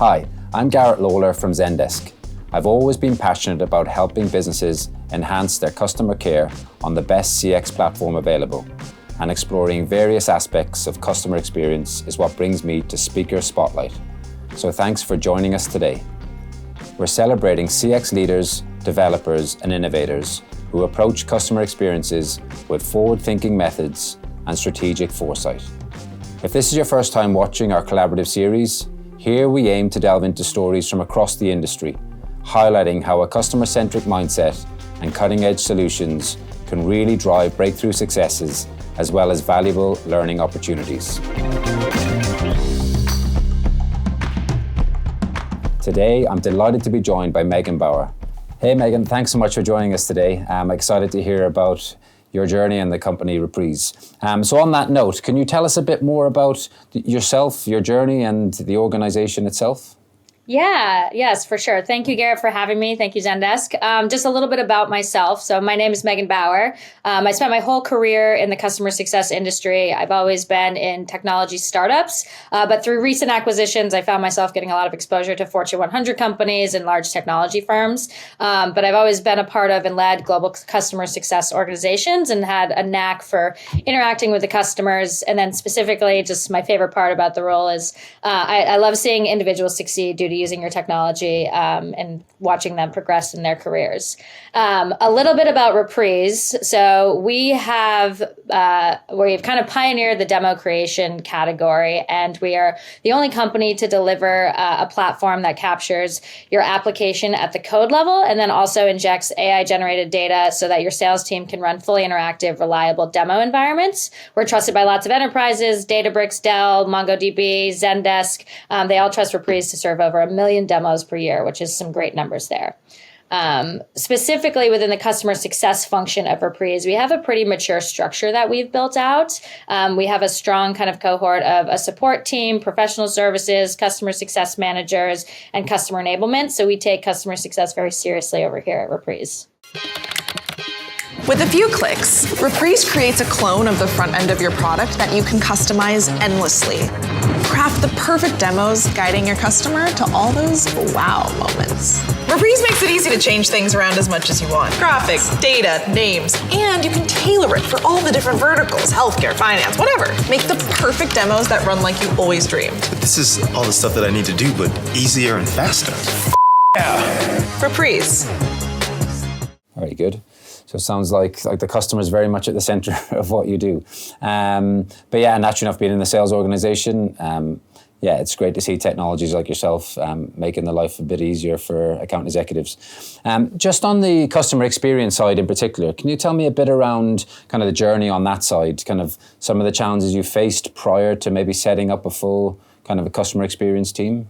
Hi, I'm Garrett Lawler from Zendesk. I've always been passionate about helping businesses enhance their customer care on the best CX platform available, and exploring various aspects of customer experience is what brings me to Speaker Spotlight. So thanks for joining us today. We're celebrating CX leaders, developers, and innovators who approach customer experiences with forward-thinking methods and strategic foresight. If this is your first time watching our collaborative series, here we aim to delve into stories from across the industry, highlighting how a customer-centric mindset and cutting-edge solutions can really drive breakthrough successes as well as valuable learning opportunities. Today, I'm delighted to be joined by Megan Bauer. Hey Megan, thanks so much for joining us today. I'm excited to hear about your journey and the company Reprise. So on that note, can you tell us a bit more about yourself, your journey, and the organization itself? Yes, for sure. Thank you, Garrett, for having me. Thank you, Zendesk. Just a little bit about myself. So my name is Megan Bauer. I spent my whole career in the customer success industry. I've always been in technology startups, but through recent acquisitions, I found myself getting a lot of exposure to Fortune 100 companies and large technology firms. But I've always been a part of and led global customer success organizations and had a knack for interacting with the customers. And then specifically, just my favorite part about the role is I love seeing individuals succeed due to using your technology and watching them progress in their careers. A little bit about Reprise. So we've kind of pioneered the demo creation category, and we are the only company to deliver a platform that captures your application at the code level and then also injects AI-generated data so that your sales team can run fully interactive, reliable demo environments. We're trusted by lots of enterprises, Databricks, Dell, MongoDB, Zendesk. They all trust Reprise to serve over 1 million demos per year, which is some great numbers there. Specifically within the customer success function of Reprise, we have a pretty mature structure that we've built out. We have a strong kind of cohort of a support team, professional services, customer success managers, and customer enablement. So we take customer success very seriously over here at Reprise. With a few clicks, Reprise creates a clone of the front end of your product that you can customize endlessly. Craft the perfect demos, guiding your customer to all those wow moments. Reprise makes it easy to change things around as much as you want. Graphics, data, names, and you can tailor it for all the different verticals, healthcare, finance, whatever. Make the perfect demos that run like you always dreamed. This is all the stuff that I need to do, but easier and faster. Yeah. Reprise. Very good. So it sounds like the customer is very much at the center of what you do. But yeah, naturally enough, being in the sales organization, it's great to see technologies like yourself making the life a bit easier for account executives. Just on the customer experience side in particular, can you tell me a bit around kind of the journey on that side, kind of some of the challenges you faced prior to maybe setting up a full kind of a customer experience team?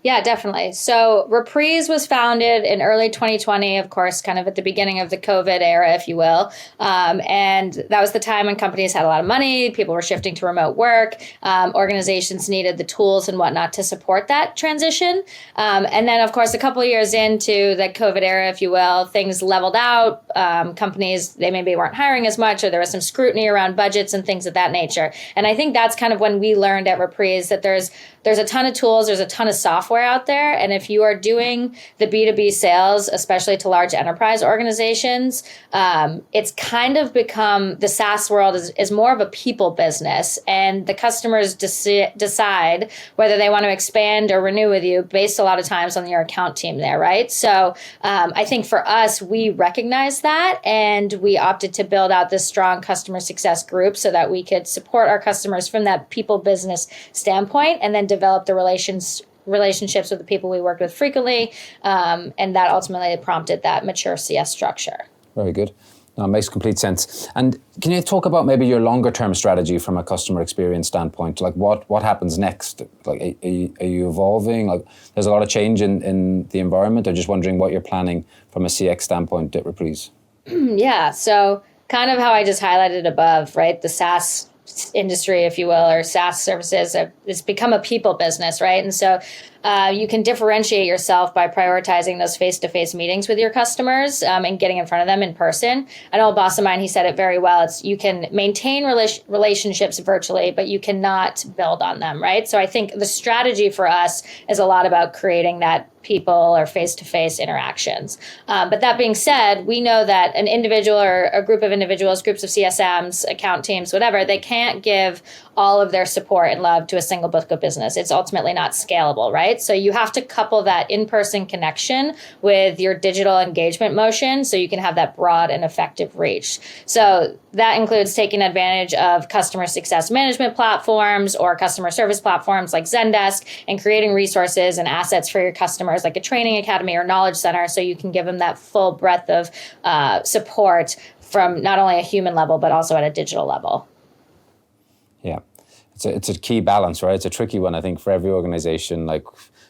Yeah, definitely. So Reprise was founded in early 2020, of course, kind of at the beginning of the COVID era, if you will. And that was the time when companies had a lot of money, people were shifting to remote work, organizations needed the tools and whatnot to support that transition. And then, of course, a couple of years into the COVID era, if you will, things leveled out. Companies, they maybe weren't hiring as much, or there was some scrutiny around budgets and things of that nature. And I think that's kind of when we learned at Reprise that there's a ton of tools, there's a ton of software out there. And if you are doing the B2B sales, especially to large enterprise organizations, it's kind of become, the SaaS world is more of a people business. And the customers decide whether they want to expand or renew with you based a lot of times on your account team there, right? So I think for us, we recognize that and we opted to build out this strong customer success group so that we could support our customers from that people business standpoint and then develop the relationships with the people we worked with frequently. And that ultimately prompted that mature CS structure. Very good. No, it makes complete sense. And can you talk about maybe your longer term strategy from a customer experience standpoint? Like what happens next? Like, are you evolving? Like, there's a lot of change in the environment. I'm just wondering what you're planning from a CX standpoint at Reprise. Yeah. So kind of how I just highlighted above, right? The SaaS industry, if you will, or SaaS services, it's become a people business, right? And so you can differentiate yourself by prioritizing those face-to-face meetings with your customers and getting in front of them in person. I know a boss of mine, he said it very well. It's you can maintain relationships virtually, but you cannot build on them, right? So I think the strategy for us is a lot about creating that people or face-to-face interactions. But that being said, we know that an individual or a group of individuals, groups of CSMs, account teams, whatever, they can't give all of their support and love to a single book of business. It's ultimately not scalable, right? So you have to couple that in-person connection with your digital engagement motion so you can have that broad and effective reach. So that includes taking advantage of customer success management platforms or customer service platforms like Zendesk and creating resources and assets for your customers like a training academy or knowledge center so you can give them that full breadth of support from not only a human level, but also at a digital level. Yeah, it's a key balance, right? It's a tricky one, I think, for every organization. Like,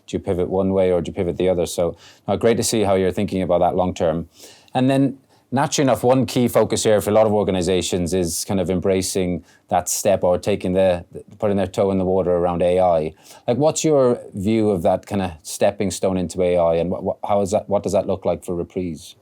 do you pivot one way or do you pivot the other? So great to see how you're thinking about that long term. And then naturally enough, one key focus here for a lot of organizations is kind of embracing that step or putting their toe in the water around AI. Like, what's your view of that kind of stepping stone into AI, and what does that look like for Reprise?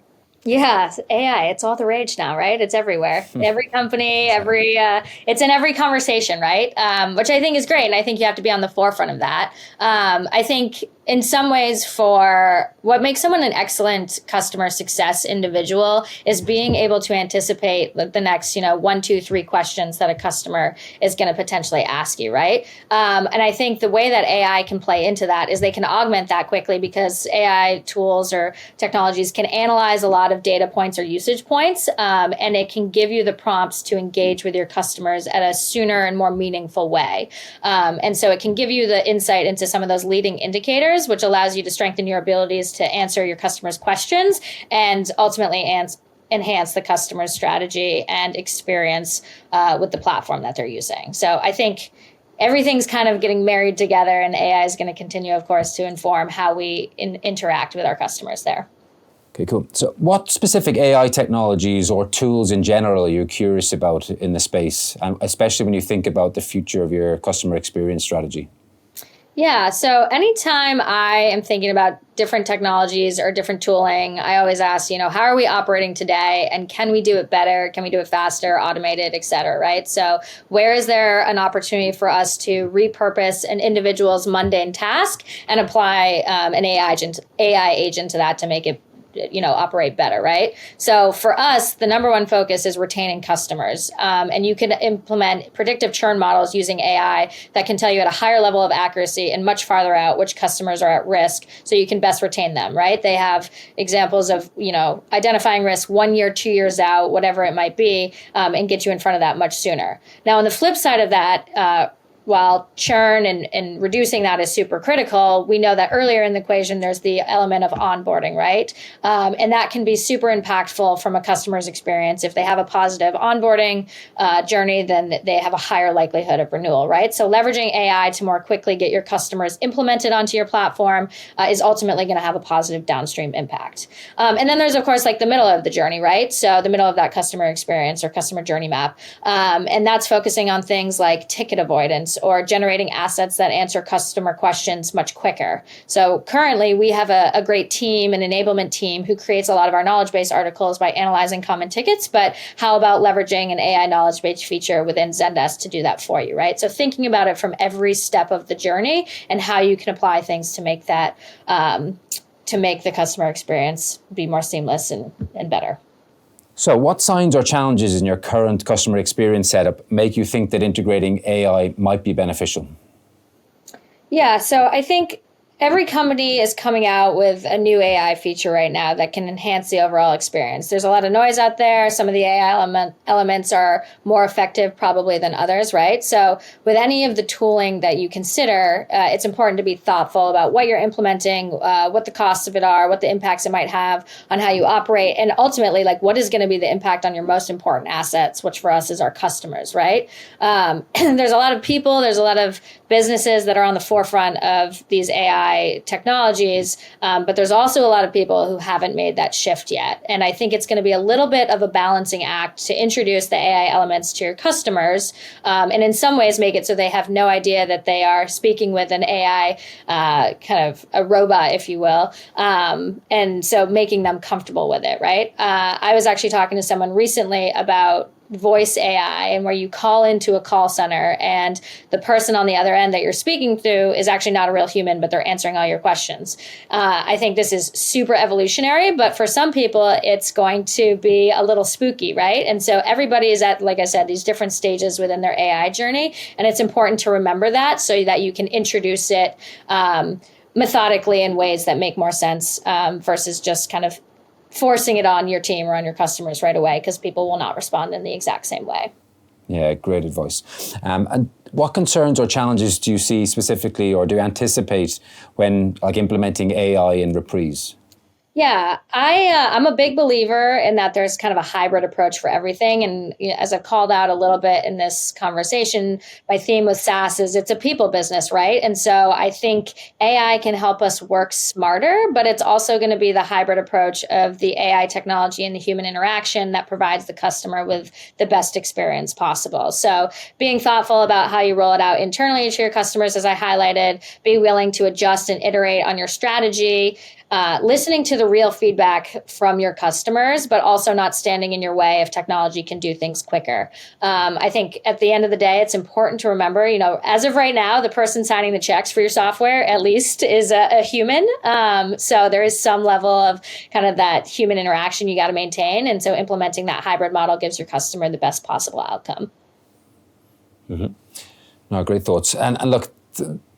Yeah, AI, it's all the rage now, right? It's everywhere. Every company, it's in every conversation, right? Which I think is great. And I think you have to be on the forefront of that. I think in some ways, for what makes someone an excellent customer success individual is being able to anticipate the next, 1, 2, 3 questions that a customer is going to potentially ask you, right? And I think the way that AI can play into that is they can augment that quickly because AI tools or technologies can analyze a lot of data points or usage points, and it can give you the prompts to engage with your customers at a sooner and more meaningful way. And so it can give you the insight into some of those leading indicators, which allows you to strengthen your abilities to answer your customers' questions and ultimately enhance the customer's strategy and experience with the platform that they're using. So I think everything's kind of getting married together, and AI is going to continue, of course, to inform how we interact with our customers there. Okay, cool. So what specific AI technologies or tools in general are you curious about in the space, and especially when you think about the future of your customer experience strategy? Yeah, so anytime I am thinking about different technologies or different tooling, I always ask, how are we operating today, and can we do it better? Can we do it faster, automated, et cetera, right? So where is there an opportunity for us to repurpose an individual's mundane task and apply an AI agent to that to make it operate better, right? So for us, the number one focus is retaining customers. And you can implement predictive churn models using AI that can tell you at a higher level of accuracy and much farther out which customers are at risk so you can best retain them, right? They have examples of, identifying risk 1 year, 2 years out, whatever it might be, and get you in front of that much sooner. Now, on the flip side of that, while churn and reducing that is super critical, we know that earlier in the equation, there's the element of onboarding, right? And that can be super impactful from a customer's experience. If they have a positive onboarding journey, then they have a higher likelihood of renewal, right? So leveraging AI to more quickly get your customers implemented onto your platform is ultimately going to have a positive downstream impact. And then there's, of course, like the middle of the journey, right? So the middle of that customer experience or customer journey map. And that's focusing on things like ticket avoidance or generating assets that answer customer questions much quicker. So currently we have a great team, an enablement team who creates a lot of our knowledge base articles by analyzing common tickets, but how about leveraging an AI knowledge base feature within Zendesk to do that for you, right? So thinking about it from every step of the journey and how you can apply things to make that, to make the customer experience be more seamless and better. So what signs or challenges in your current customer experience setup make you think that integrating AI might be beneficial? Yeah, so I think every company is coming out with a new AI feature right now that can enhance the overall experience. There's a lot of noise out there. Some of the AI elements are more effective probably than others, right? So with any of the tooling that you consider, it's important to be thoughtful about what you're implementing, what the costs of it are, what the impacts it might have on how you operate, and ultimately, like, what is going to be the impact on your most important assets, which for us is our customers, right? There's a lot of people, there's a lot of businesses that are on the forefront of these AI AI technologies, but there's also a lot of people who haven't made that shift yet. And I think it's going to be a little bit of a balancing act to introduce the AI elements to your customers, and in some ways make it so they have no idea that they are speaking with an AI, kind of a robot, if you will. And so making them comfortable with it, right? I was actually talking to someone recently about voice AI, and where you call into a call center and the person on the other end that you're speaking to is actually not a real human, but they're answering all your questions. I think this is super evolutionary, but for some people, it's going to be a little spooky, right? And so everybody is at, like I said, these different stages within their AI journey. And it's important to remember that so that you can introduce it methodically in ways that make more sense, versus just kind of forcing it on your team or on your customers right away, because people will not respond in the exact same way. Yeah, great advice. And what concerns or challenges do you see specifically, or do you anticipate when implementing AI in Reprise? Yeah, I'm a big believer in that there's kind of a hybrid approach for everything. And as I've called out a little bit in this conversation, my theme with SaaS is it's a people business, right? And so I think AI can help us work smarter, but it's also going to be the hybrid approach of the AI technology and the human interaction that provides the customer with the best experience possible. So being thoughtful about how you roll it out internally to your customers, as I highlighted, be willing to adjust and iterate on your strategy, listening to the real feedback from your customers, but also not standing in your way if technology can do things quicker. I think at the end of the day, it's important to remember, as of right now, the person signing the checks for your software at least is a human. So there is some level of kind of that human interaction you got to maintain. And so implementing that hybrid model gives your customer the best possible outcome. Mm-hmm. No, great thoughts. And look,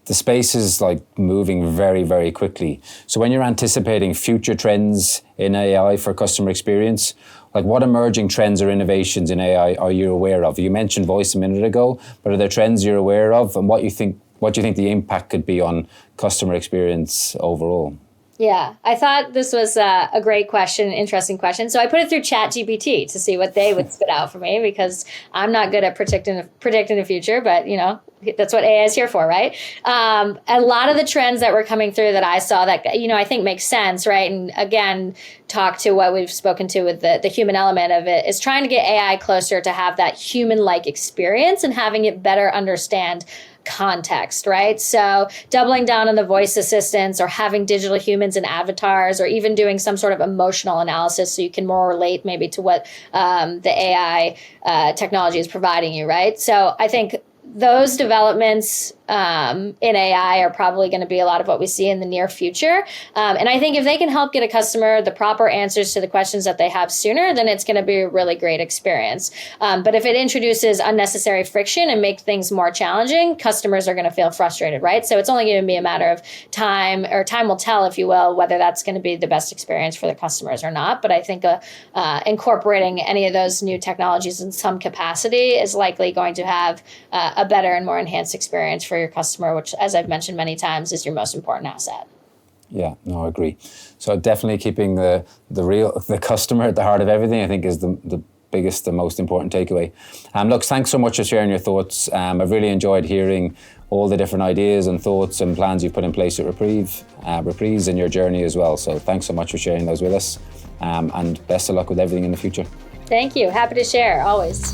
the space is moving very, very quickly. So when you're anticipating future trends in AI for customer experience, what emerging trends or innovations in AI are you aware of? You mentioned voice a minute ago, but are there trends you're aware of, and what do you think the impact could be on customer experience overall? Yeah, I thought this was a great question, interesting question. So I put it through ChatGPT to see what they would spit out for me, because I'm not good at predicting the future, but that's what AI is here for, right? A lot of the trends that were coming through that I saw that, I think makes sense, right? And again, talk to what we've spoken to with the human element of it, is trying to get AI closer to have that human-like experience and having it better understand context, right? So doubling down on the voice assistants, or having digital humans and avatars, or even doing some sort of emotional analysis so you can more relate maybe to what the AI technology is providing you, right? So I think those developments in AI are probably going to be a lot of what we see in the near future. And I think if they can help get a customer the proper answers to the questions that they have sooner, then it's going to be a really great experience. But if it introduces unnecessary friction and makes things more challenging, customers are going to feel frustrated, right? So it's only going to be a matter of time, or time will tell, if you will, whether that's going to be the best experience for the customers or not. But I think incorporating any of those new technologies in some capacity is likely going to have a better and more enhanced experience for your customer, which, as I've mentioned many times, is your most important asset. Yeah, no, I agree. So definitely keeping the customer at the heart of everything, I think, is the biggest, the most important takeaway. Look, thanks so much for sharing your thoughts. I've really enjoyed hearing all the different ideas and thoughts and plans you've put in place at Reprise and your journey as well. So thanks so much for sharing those with us, and best of luck with everything in the future. Thank you. Happy to share, always.